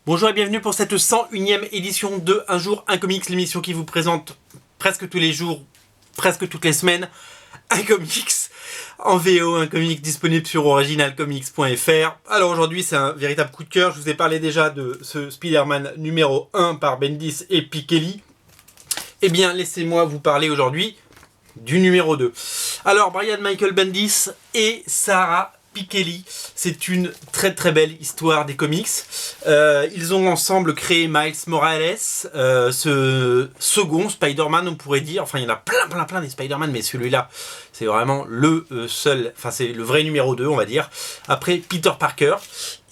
Bonjour et bienvenue pour cette 101e édition de Un jour, un comics, l'émission qui vous présente presque tous les jours, presque toutes les semaines, un comics en VO, un comics disponible sur originalcomics.fr. Alors aujourd'hui c'est un véritable coup de cœur, je vous ai parlé déjà de ce Spider-Man numéro 1 par Bendis et Piketty. Eh bien laissez-moi vous parler aujourd'hui du numéro 2. Alors Brian Michael Bendis et Sarah Piketty, c'est une très belle histoire des comics. Ils ont ensemble créé Miles Morales, ce second Spider-Man on pourrait dire. Enfin il y en a plein des Spider-Man, mais celui-là c'est vraiment le seul, enfin c'est le vrai numéro 2 on va dire, après Peter Parker.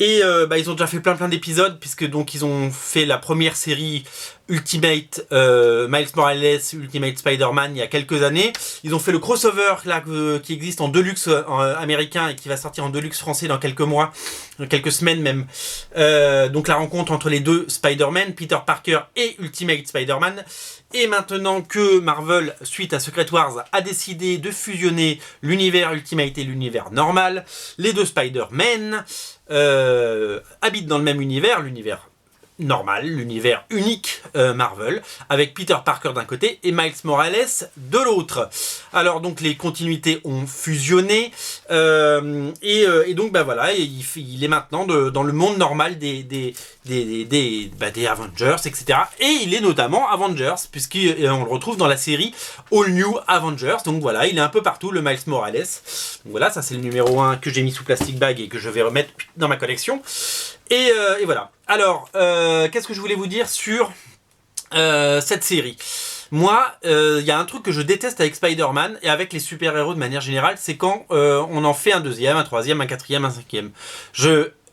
Et ils ont déjà fait plein d'épisodes, puisque donc ils ont fait la première série Ultimate Miles Morales Ultimate Spider-Man il y a quelques années. Ils ont fait le crossover là, qui existe en Deluxe américain et qui va sortir en Deluxe français dans quelques mois, dans quelques semaines même. Donc la rencontre entre les deux Spider-Man, Peter Parker et Ultimate Spider-Man. Et maintenant que Marvel, suite à Secret Wars, a décidé de fusionner l'univers Ultimate et l'univers normal, les deux Spider-Man habitent dans le même univers, l'univers normal, l'univers unique Marvel, avec Peter Parker d'un côté et Miles Morales de l'autre. Alors donc les continuités ont fusionné et donc voilà, il est maintenant dans le monde normal des Avengers, etc. Et il est notamment Avengers, puisqu'on le retrouve dans la série All New Avengers. Donc voilà, il est un peu partout, le Miles Morales. Donc voilà, ça c'est le numéro 1 que j'ai mis sous plastic bag et que je vais remettre dans ma collection. Et voilà. Alors, qu'est-ce que je voulais vous dire sur cette série ? Moi, y a un truc que je déteste avec Spider-Man et avec les super-héros de manière générale, c'est quand on en fait un deuxième, un troisième, un quatrième, un cinquième.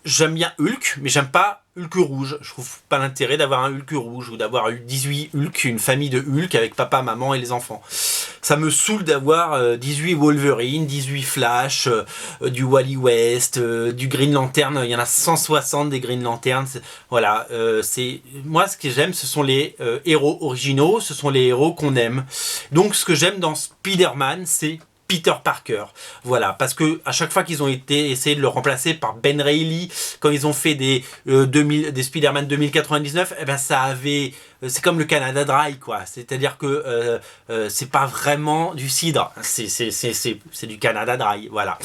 J'aime bien Hulk, mais j'aime pas Hulk rouge. Je trouve pas l'intérêt d'avoir un Hulk rouge ou d'avoir 18 Hulk, une famille de Hulk avec papa, maman et les enfants. Ça me saoule d'avoir 18 Wolverine, 18 Flash, du Wally West, du Green Lantern. Il y en a 160 des Green Lantern. Voilà, moi ce que j'aime, ce sont les héros originaux, ce sont les héros qu'on aime. Donc ce que j'aime dans Spider-Man, c'est Peter Parker, voilà, parce que à chaque fois qu'ils ont essayé de le remplacer par Ben Reilly, quand ils ont fait des Spider-Man 2099, eh ben ça avait, c'est comme le Canada Dry quoi, c'est-à-dire que c'est pas vraiment du cidre, c'est du Canada Dry, voilà.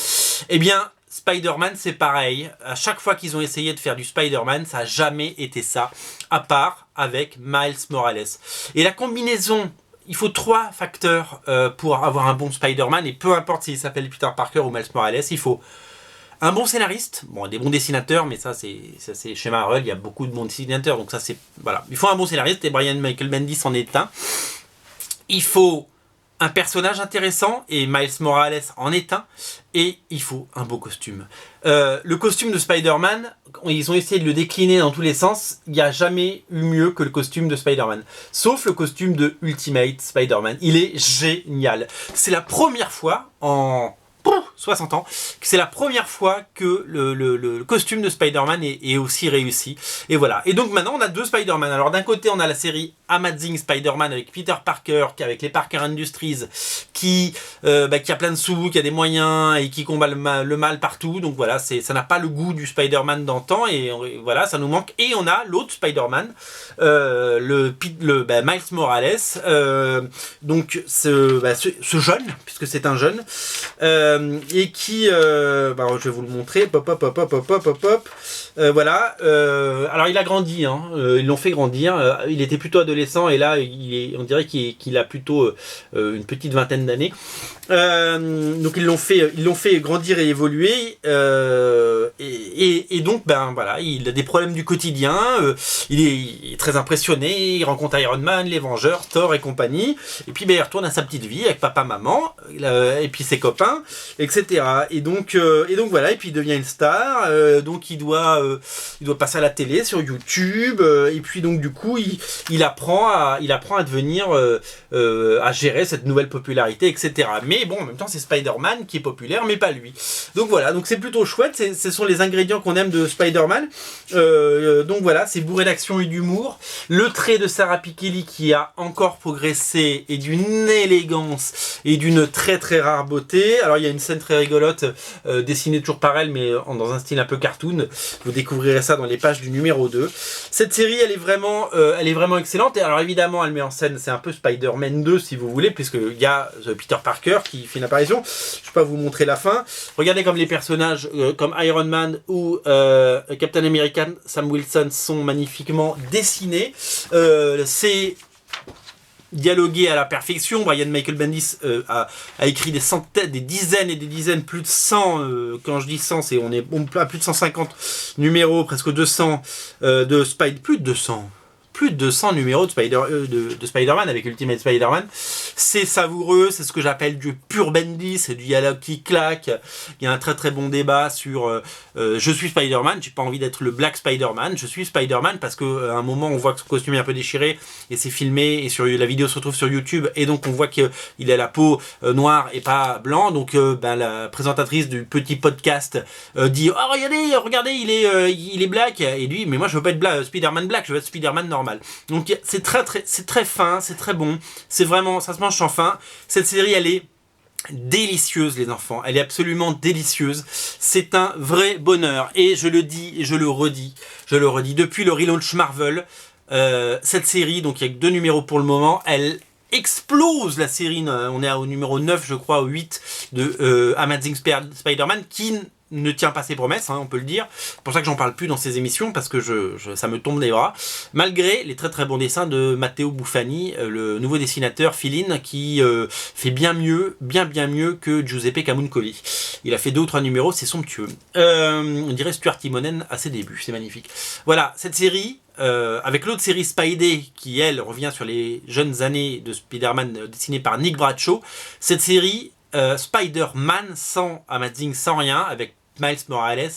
Eh bien Spider-Man c'est pareil, à chaque fois qu'ils ont essayé de faire du Spider-Man, ça n'a jamais été ça, à part avec Miles Morales. Et la combinaison, il faut 3 facteurs pour avoir un bon Spider-Man, et peu importe s'il s'appelle Peter Parker ou Miles Morales, il faut un bon scénariste, bon, des bons dessinateurs, mais ça c'est chez Marvel, il y a beaucoup de bons dessinateurs, donc ça c'est, voilà. Il faut un bon scénariste, et Brian Michael Bendis en est un. Il faut un personnage intéressant, et Miles Morales en est un, et il faut un beau costume. Le costume de Spider-Man, ils ont essayé de le décliner dans tous les sens, il n'y a jamais eu mieux que le costume de Spider-Man. Sauf le costume de Ultimate Spider-Man, il est génial. C'est la première fois en 60 ans, c'est la première fois que le costume de Spider-Man est aussi réussi. Et voilà. Et donc maintenant on a 2 Spider-Man. Alors d'un côté on a la série Amazing Spider-Man avec Peter Parker, avec les Parker Industries, qui a plein de sous, qui a des moyens et qui combat le mal partout. Donc voilà, ça n'a pas le goût du Spider-Man d'antan et voilà, ça nous manque. Et on a l'autre Spider-Man, Miles Morales, donc ce jeune, puisque c'est un jeune, et qui, je vais vous le montrer, voilà, alors il a grandi, hein, ils l'ont fait grandir, il était plutôt adolescent et là on dirait qu'il a plutôt une petite vingtaine d'années. Donc ils l'ont fait grandir et évoluer, et donc voilà, il a des problèmes du quotidien, il est très impressionné, il rencontre Iron Man, les Vengeurs, Thor et compagnie, et puis il retourne à sa petite vie avec papa, maman, et puis ses copains, etc. Et donc voilà, et puis il devient une star, donc il doit passer à la télé, sur YouTube, et puis donc du coup il apprend à devenir, à gérer cette nouvelle popularité, etc. Mais bon, en même temps c'est Spider-Man qui est populaire, mais pas lui. Donc voilà, donc c'est plutôt chouette, ce sont les ingrédients qu'on aime de Spider-Man. Donc voilà, c'est bourré d'action et d'humour. Le trait de Sarah Piketty qui a encore progressé et d'une élégance et d'une très rare beauté. Alors il y a une scène très rigolote, dessinée toujours par elle, mais dans un style un peu cartoon. Vous découvrirez ça dans les pages du numéro 2. Cette série, elle est vraiment excellente. Et alors évidemment, elle met en scène, c'est un peu Spider-Man 2 si vous voulez, puisqu'il y a Peter Parker qui fait une apparition. Je ne vais pas vous montrer la fin. Regardez comme les personnages comme Iron Man ou Captain America, Sam Wilson sont magnifiquement dessinés. C'est dialogué à la perfection. Brian Michael Bendis a écrit des centaines, des dizaines et des dizaines, plus de 100, quand je dis 100, on est à plus de 150 numéros, presque 200 plus de 200 numéros de Spider-Man avec Ultimate Spider-Man. C'est savoureux, c'est ce que j'appelle du pur Bendis, c'est du dialogue qui claque. Il y a un très très bon débat sur je suis Spider-Man, j'ai pas envie d'être le Black Spider-Man, je suis Spider-Man parce qu'à un moment on voit que son costume est un peu déchiré et c'est filmé et la vidéo se retrouve sur YouTube et donc on voit qu'il a la peau noire et pas blanc. Donc la présentatrice du petit podcast dit oh regardez il est black et lui mais moi je veux pas être Spider-Man black, je veux être Spider-Man normal. Donc c'est très fin, c'est très bon, c'est vraiment, ça se mange sans fin. Cette série elle est délicieuse les enfants, elle est absolument délicieuse, c'est un vrai bonheur et je le dis et je le redis depuis le relaunch Marvel, cette série, donc il y a que 2 numéros pour le moment, elle explose la série, on est au numéro 9 je crois, 8 de Amazing Spider-Man qui ne tient pas ses promesses, on peut le dire. C'est pour ça que j'en parle plus dans ces émissions, parce que ça me tombe des bras. Malgré les très très bons dessins de Matteo Buffani, le nouveau dessinateur Feline, qui fait bien mieux que Giuseppe Camuncoli. Il a fait 2 ou 3 numéros, c'est somptueux. On dirait Stuart Timonen à ses débuts, c'est magnifique. Voilà, cette série, avec l'autre série Spidey, qui elle revient sur les jeunes années de Spider-Man dessinée par Nick Bradshaw, cette série Spider-Man sans Amazing, sans rien, avec Miles Morales,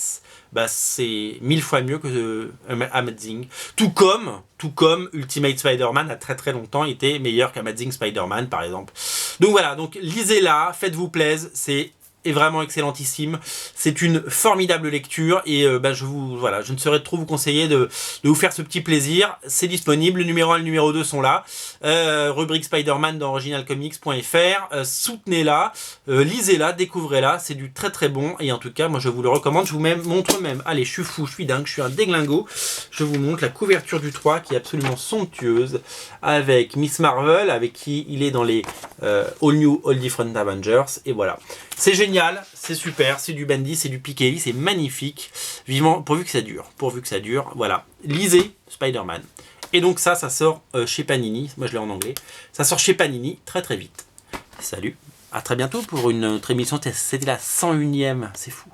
c'est 1000 fois mieux que Amazing. Tout comme Ultimate Spider-Man a très très longtemps été meilleur qu'Amazing Spider-Man par exemple. Donc voilà, donc lisez-la, faites-vous plaisir, c'est vraiment excellentissime. C'est une formidable lecture et je ne saurais trop vous conseiller de vous faire ce petit plaisir. C'est disponible, le numéro 1 et le numéro 2 sont là. Rubrique Spider-Man dans originalcomics.fr. Soutenez-la, lisez-la, découvrez-la. C'est du très très bon et en tout cas, moi je vous le recommande. Je vous montre même, allez, je suis fou, je suis dingue, je suis un déglingo. Je vous montre la couverture du 3 qui est absolument somptueuse avec Miss Marvel, avec qui il est dans les All New, All Different Avengers. Et voilà. C'est génial, c'est super, c'est du Bendis, c'est du Piketty, c'est magnifique. Vivement, pourvu que ça dure, voilà. Lisez Spider-Man. Et donc ça sort chez Panini, moi je l'ai en anglais. Ça sort chez Panini très très vite. Salut, à très bientôt pour une autre émission, c'était la 101e, c'est fou.